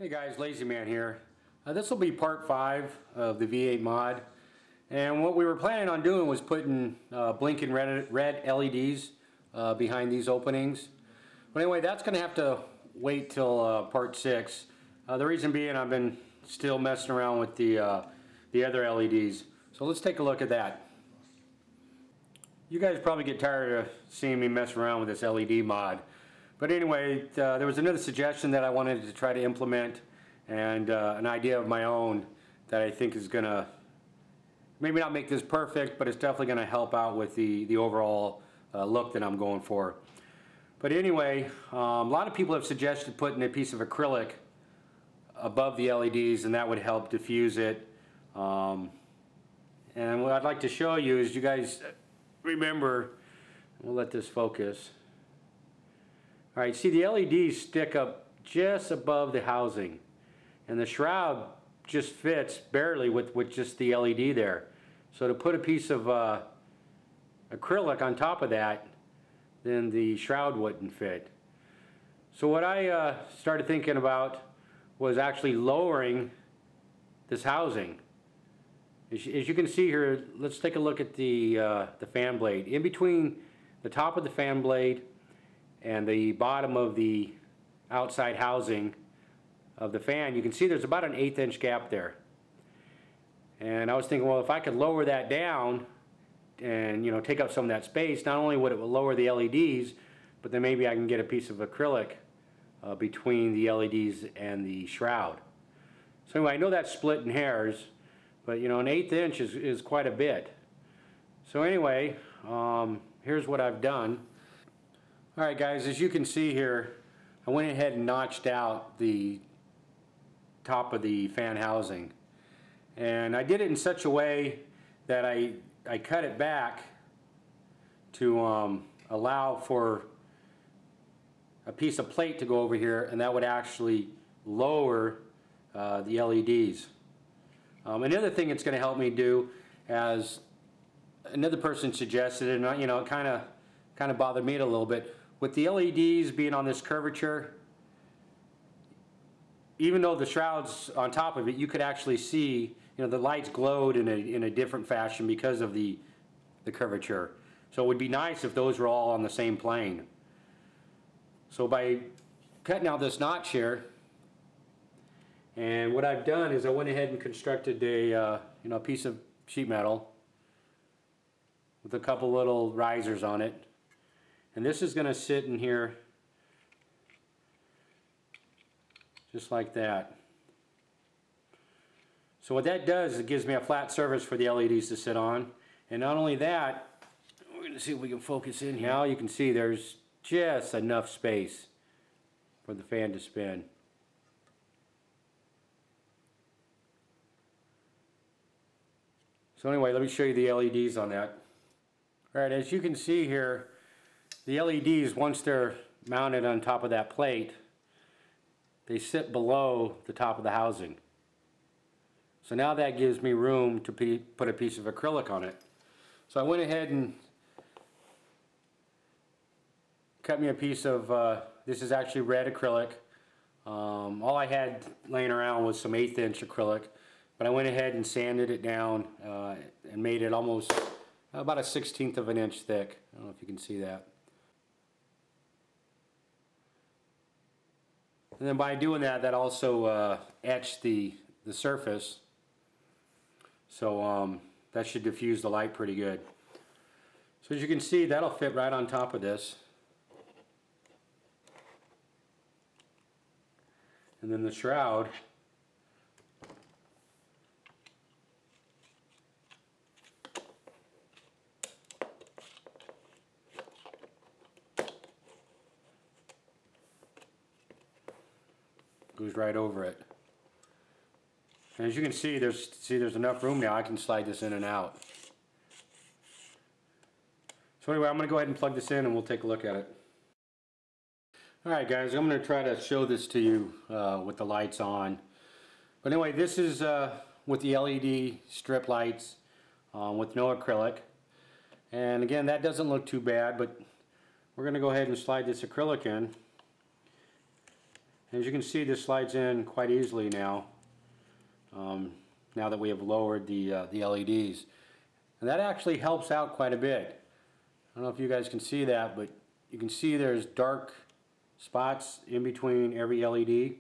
Hey guys, LazyMan here. This will be part 5 of the V8 mod, and what we were planning on doing was putting blinking red LEDs behind these openings. But anyway, that's going to have to wait till part 6. The reason being, I've been still messing around with the other LEDs. So let's take a look at that. You guys probably get tired of seeing me mess around with this LED mod. But anyway, there was another suggestion that I wanted to try to implement, and an idea of my own that I think is going to maybe not make this perfect, but it's definitely going to help out with the overall look that I'm going for. But anyway, a lot of people have suggested putting a piece of acrylic above the LEDs, and that would help diffuse it. And what I'd like to show you is, you guys remember, we'll let this focus. Alright, see, the LEDs stick up just above the housing, and the shroud just fits barely with just the LED there. So to put a piece of acrylic on top of that, then the shroud wouldn't fit. So what I started thinking about was actually lowering this housing. As you can see here, let's take a look at the fan blade. In between the top of the fan blade and the bottom of the outside housing of the fan, you can see there's about an 1/8 inch gap there. And I was thinking, well, if I could lower that down and take up some of that space, not only would it lower the LEDs, but then maybe I can get a piece of acrylic between the LEDs and the shroud. So anyway, I know that's splitting hairs, but an 1/8 inch is quite a bit. So anyway, here's what I've done. Alright guys, as you can see here, I went ahead and notched out the top of the fan housing. And I did it in such a way that I cut it back to allow for a piece of plate to go over here, and that would actually lower the LEDs. Another thing it's going to help me do, as another person suggested, and it kind of bothered me a little bit, with the LEDs being on this curvature, even though the shroud's on top of it, you could actually see, the lights glowed in a different fashion because of the curvature. So it would be nice if those were all on the same plane. So by cutting out this notch here, and what I've done is I went ahead and constructed a piece of sheet metal with a couple little risers on it. And this is going to sit in here just like that. So what that does, it gives me a flat surface for the LEDs to sit on. And not only that, we're going to see if we can focus in here. Now you can see there's just enough space for the fan to spin. So anyway, let me show you the LEDs on that. Alright, as you can see here, the LEDs, once they're mounted on top of that plate, they sit below the top of the housing. So now that gives me room to put a piece of acrylic on it. So I went ahead and cut me a piece of, this is actually red acrylic. All I had laying around was some 1/8 inch acrylic, but I went ahead and sanded it down and made it almost about a 1/16 of an inch thick. I don't know if you can see that. And then by doing that, that also etched the surface. So that should diffuse the light pretty good. So as you can see, that'll fit right on top of this. And then the shroud goes right over it. And as you can see, there's enough room now. I can slide this in and out. So anyway, I'm going to go ahead and plug this in and we'll take a look at it. Alright guys, I'm going to try to show this to you with the lights on. But anyway, this is with the LED strip lights with no acrylic. And again, that doesn't look too bad, but we're going to go ahead and slide this acrylic in. As you can see, this slides in quite easily now. Now that we have lowered the LEDs, and that actually helps out quite a bit. I don't know if you guys can see that, but you can see there's dark spots in between every LED,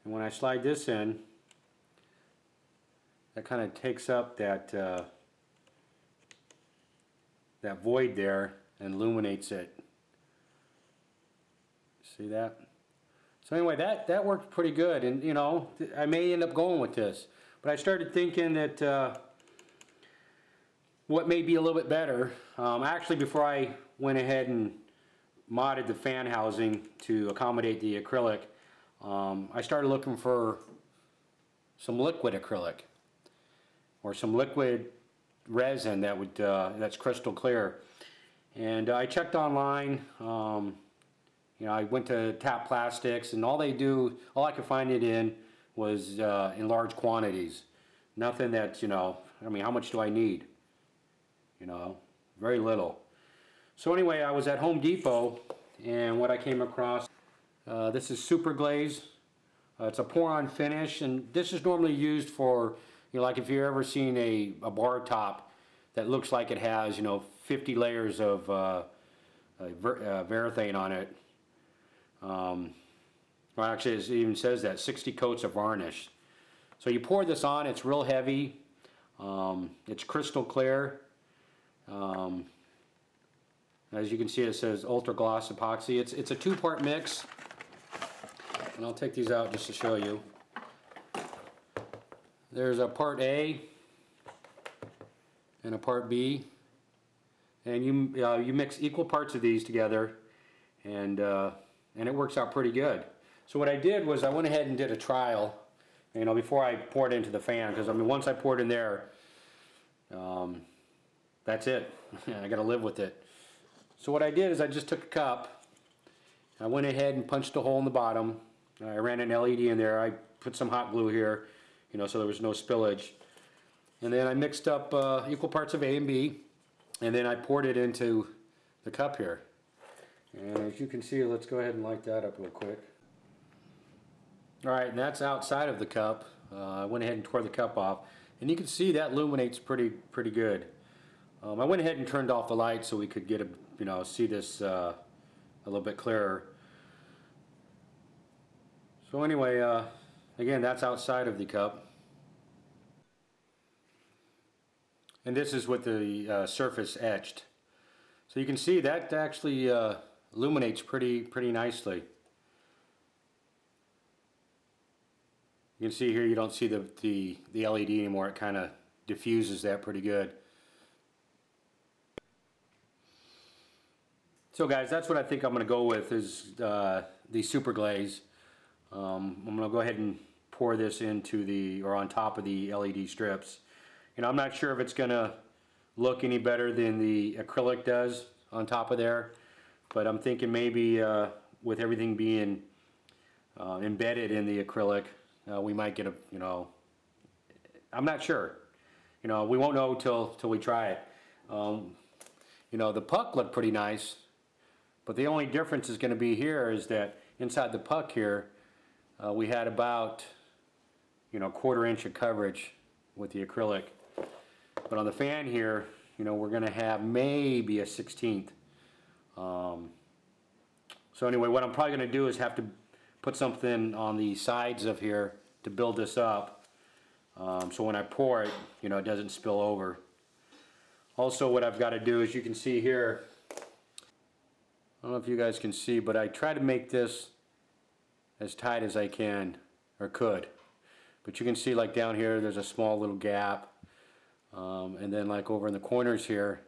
and when I slide this in, that kind of takes up that that void there and illuminates it. See that? So anyway, that worked pretty good, and you know, I may end up going with this, but I started thinking that what may be a little bit better. Actually, before I went ahead and modded the fan housing to accommodate the acrylic, I started looking for some liquid acrylic or some liquid resin that would that's crystal clear. And I checked online. You know, I went to Tap Plastics, and all I could find it in was in large quantities. Nothing that, you know, I mean, how much do I need? You know, very little. So anyway, I was at Home Depot, and what I came across, this is Super Glaze. It's a pour-on finish, and this is normally used for, you know, like if you've ever seen a bar top that looks like it has, you know, 50 layers of varathane on it. Well, actually, it even says that 60 coats of varnish. So you pour this on, it's real heavy, it's crystal clear. As you can see, it says ultra gloss epoxy. It's a two-part mix, and I'll take these out just to show you. There's a part A and a part B, and you mix equal parts of these together, and it works out pretty good. So what I did was I went ahead and did a trial, you know, before I poured it into the fan, because I mean, once I poured in there, that's it. I got to live with it. So what I did is I just took a cup, I went ahead and punched a hole in the bottom. I ran an LED in there. I put some hot glue here, you know, so there was no spillage. And then I mixed up equal parts of A and B, and then I poured it into the cup here. And as you can see, let's go ahead and light that up real quick. Alright, and that's outside of the cup. I went ahead and tore the cup off, and you can see that illuminates pretty good. I went ahead and turned off the light so we could get see this a little bit clearer. So anyway, again, that's outside of the cup, and this is with the surface etched. So you can see that actually illuminates pretty nicely. You can see here you don't see the LED anymore. It kind of diffuses that pretty good. So guys, that's what I think I'm going to go with is the Super Glaze. I'm going to go ahead and pour this into on top of the LED strips. You know, I'm not sure if it's going to look any better than the acrylic does on top of there, but I'm thinking maybe with everything being embedded in the acrylic, we might get I'm not sure. You know, we won't know till we try it. You know, the puck looked pretty nice, but the only difference is going to be here is that inside the puck here, we had about, you know, 1/4 inch of coverage with the acrylic. But on the fan here, you know, we're going to have maybe a 1/16. So anyway, what I'm probably going to do is have to put something on the sides of here to build this up. So when I pour it, you know, it doesn't spill over. Also, what I've got to do is, you can see here, I don't know if you guys can see, but I try to make this as tight as I can, or could. But you can see, like down here, there's a small little gap. And then like over in the corners here,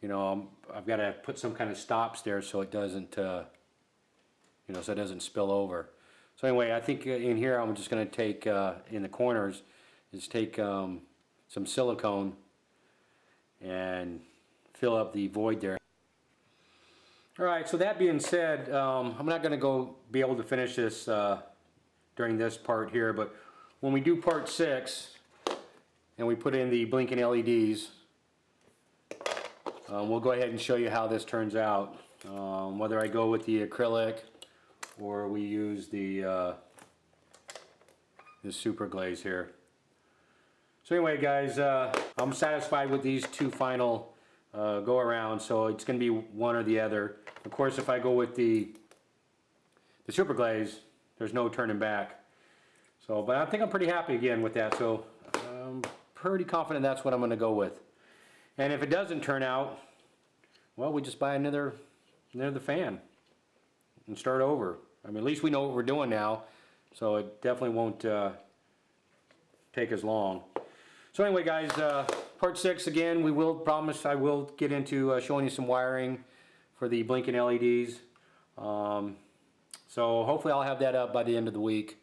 you know, I've got to put some kind of stops there so it doesn't, you know, so it doesn't spill over. So anyway, I think in here I'm just going to take, in the corners, take some silicone and fill up the void there. Alright, so that being said, I'm not going to be able to finish this during this part here, but when we do part 6 and we put in the blinking LEDs, we'll go ahead and show you how this turns out. Whether I go with the acrylic or we use the super glaze here. So anyway guys, I'm satisfied with these two final go around, so it's going to be one or the other. Of course, if I go with the super glaze, there's no turning back. So, but I think I'm pretty happy again with that, so I'm pretty confident that's what I'm going to go with. And if it doesn't turn out, well, we just buy another fan and start over. I mean, at least we know what we're doing now, so it definitely won't take as long. So anyway guys, part 6 again, I will get into showing you some wiring for the blinking LEDs. So hopefully I'll have that up by the end of the week.